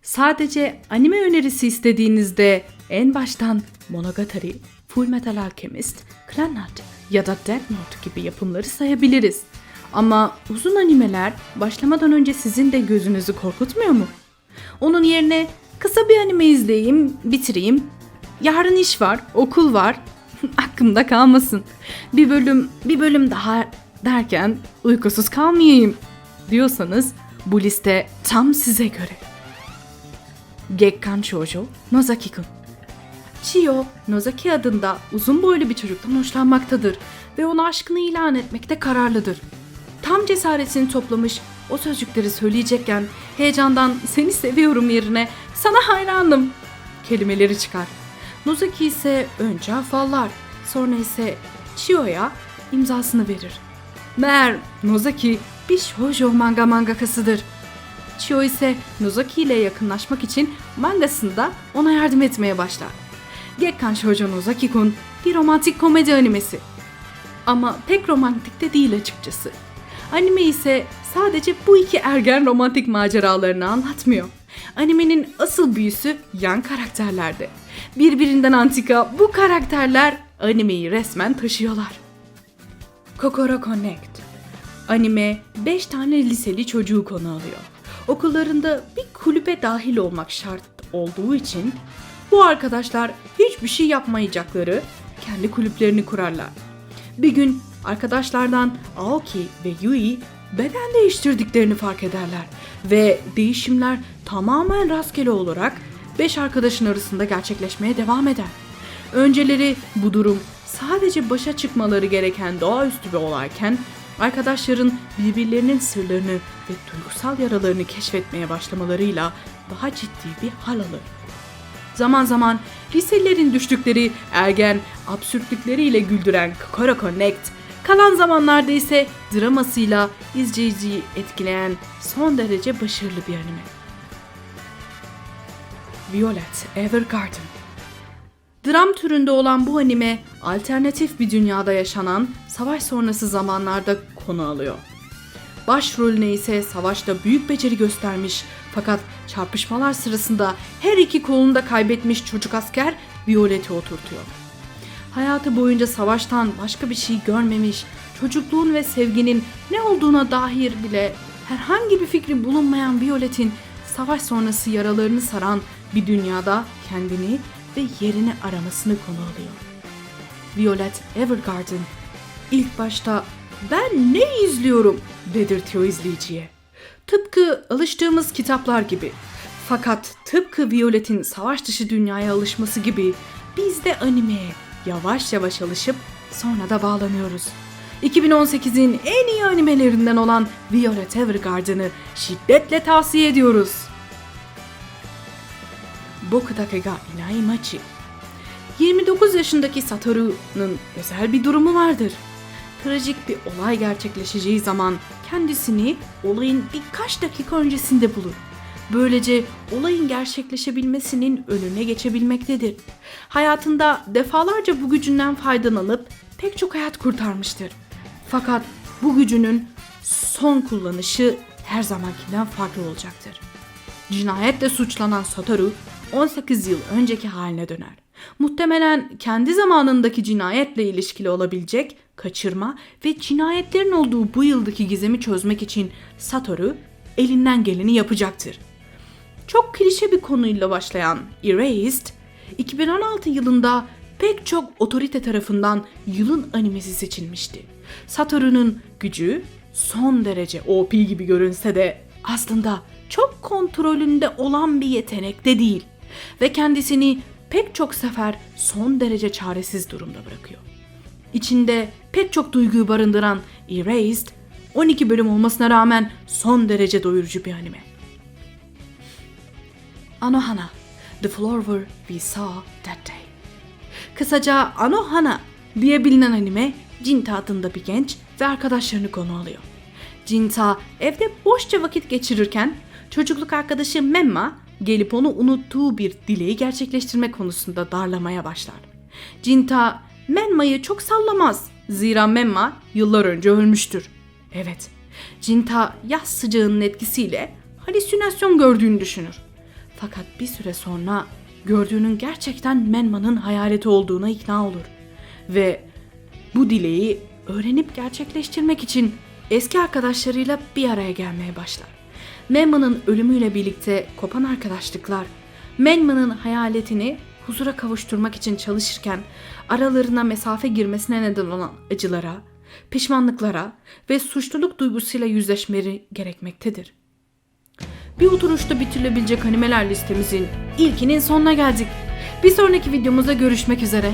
Sadece anime önerisi istediğinizde en baştan Monogatari, Fullmetal Alchemist, Clannad ya da Death Note gibi yapımları sayabiliriz. Ama uzun animeler başlamadan önce sizin de gözünüzü korkutmuyor mu? Onun yerine kısa bir anime izleyeyim, bitireyim. Yarın iş var, okul var. Aklımda kalmasın. Bir bölüm daha derken uykusuz kalmayayım diyorsanız bu liste tam size göre. Gekkan Shoujo Nozaki-kun. Chiyo, Nozaki adında uzun boylu bir çocuktan hoşlanmaktadır ve ona aşkını ilan etmekte kararlıdır. Tam cesaretini toplamış, o sözcükleri söyleyecekken heyecandan seni seviyorum yerine sana hayranım kelimeleri çıkar. Nozaki ise önce afallar, sonra ise Chiyo'ya imzasını verir. Meğer Nozaki bir shoujo mangakasıdır. Chiyo ise Nozaki ile yakınlaşmak için mangasında ona yardım etmeye başlar. Gekkan Shoujo Nozaki-kun bir romantik komedi animesi. Ama pek romantik de değil açıkçası. Anime ise sadece bu iki ergen romantik maceralarını anlatmıyor. Animenin asıl büyüsü yan karakterlerde. Birbirinden antika bu karakterler animeyi resmen taşıyorlar. Kokoro Connect. Anime 5 tane liseli çocuğu konu alıyor. Okullarında bir kulübe dahil olmak şart olduğu için bu arkadaşlar hiçbir şey yapmayacakları kendi kulüplerini kurarlar. Bir gün arkadaşlardan Aoki ve Yui beden değiştirdiklerini fark ederler ve değişimler tamamen rastgele olarak 5 arkadaşın arasında gerçekleşmeye devam eder. Önceleri bu durum sadece başa çıkmaları gereken doğaüstü bir olayken arkadaşların birbirlerinin sırlarını ve duygusal yaralarını keşfetmeye başlamalarıyla daha ciddi bir hal alır. Zaman zaman liselilerin düştükleri ergen absürtlükleriyle güldüren Kokoro Connect, kalan zamanlarda ise dramasıyla izleyiciyi etkileyen son derece başarılı bir anime. Violet Evergarden. Dram türünde olan bu anime alternatif bir dünyada yaşanan savaş sonrası zamanlarda konu alıyor. Başrolüne ise savaşta büyük beceri göstermiş fakat çarpışmalar sırasında her iki kolunu da kaybetmiş çocuk asker Violet'i oturtuyor. Hayatı boyunca savaştan başka bir şey görmemiş, çocukluğun ve sevginin ne olduğuna dair bile herhangi bir fikri bulunmayan Violet'in savaş sonrası yaralarını saran bir dünyada kendini ve yerini aramasını konu alıyor. Violet Evergarden ilk başta "Ben ne izliyorum?" dedirtiyor izleyiciye. Tıpkı alıştığımız kitaplar gibi. Fakat tıpkı Violet'in savaş dışı dünyaya alışması gibi biz de animeye yavaş yavaş alışıp sonra da bağlanıyoruz. 2018'in en iyi animelerinden olan Violet Evergarden'ı şiddetle tavsiye ediyoruz. Boku Dake ga Inai Machi. 29 yaşındaki Satoru'nun özel bir durumu vardır. Trajik bir olay gerçekleşeceği zaman kendisini olayın birkaç dakika öncesinde bulur. Böylece olayın gerçekleşebilmesinin önüne geçebilmektedir. Hayatında defalarca bu gücünden faydalanıp pek çok hayat kurtarmıştır. Fakat bu gücünün son kullanışı her zamankinden farklı olacaktır. Cinayetle suçlanan Satoru 18 yıl önceki haline döner. Muhtemelen kendi zamanındaki cinayetle ilişkili olabilecek kaçırma ve cinayetlerin olduğu bu yıldaki gizemi çözmek için Satoru elinden geleni yapacaktır. Çok klişe bir konuyla başlayan Erased, 2016 yılında pek çok otorite tarafından yılın animesi seçilmişti. Satoru'nun gücü son derece OP gibi görünse de aslında çok kontrolünde olan bir yetenek de değil ve kendisini pek çok sefer son derece çaresiz durumda bırakıyor. İçinde pek çok duyguyu barındıran Erased, 12 bölüm olmasına rağmen son derece doyurucu bir anime. Anohana, The Flower We Saw That Day. Kısaca Anohana diye bilinen anime, Jinta adında bir genç ve arkadaşlarını konu alıyor. Jinta evde boşça vakit geçirirken çocukluk arkadaşı Memma gelip onu unuttuğu bir dileği gerçekleştirme konusunda darlamaya başlar. Jinta Memma'yı çok sallamaz. Zira Memma yıllar önce ölmüştür. Evet, Jinta yaz sıcağının etkisiyle halüsinasyon gördüğünü düşünür. Fakat bir süre sonra gördüğünün gerçekten Menma'nın hayaleti olduğuna ikna olur. Ve bu dileği öğrenip gerçekleştirmek için eski arkadaşlarıyla bir araya gelmeye başlar. Menma'nın ölümüyle birlikte kopan arkadaşlıklar, Menma'nın hayaletini huzura kavuşturmak için çalışırken aralarına mesafe girmesine neden olan acılara, pişmanlıklara ve suçluluk duygusuyla yüzleşmeleri gerekmektedir. Bir oturuşta bitirilebilecek animeler listemizin ilkinin sonuna geldik. Bir sonraki videomuzda görüşmek üzere.